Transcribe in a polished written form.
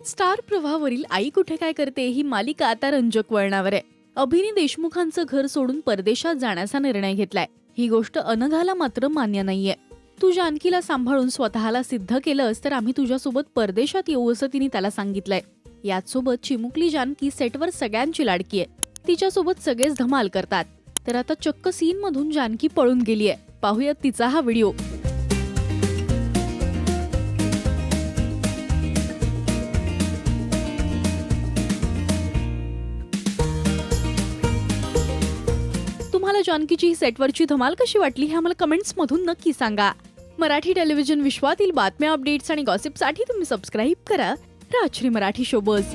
Star प्रवाहावरील आई कुठे काय करते ही मालिका आता रंजक वळणावर आहे. अभिनी देशमुखांचं घर सोडून परदेशात जाण्याचा निर्णय घेतलाय. ही गोष्ट अनघाला मात्र मान्य नाहीये. तू जानकीला सांभाळून स्वतःला सिद्ध केलंस तर आम्ही तुझ्यासोबत परदेशात येऊ असं तिने त्याला सांगितलंय. याचसोबत चिमुकली जानकी सेटवर सगळ्यांची लाडकी आहे. तिच्यासोबत सगळेच धमाल करतात. तर आता चक्क सीन मधून जानकी पळून गेलीये. पाहूयात तिचा हा व्हिडिओ. तुम्हाला जानकीची ही सेटवरची धमाल कशी वाटली हे आम्हाला कमेंट्स मधून नक्की सांगा. मराठी टेलिव्हिजन विश्वातील बातम्या, अपडेट्स आणि गॉसिपसाठी तुम्ही सबस्क्राईब करा राजश्री मराठी शोबज.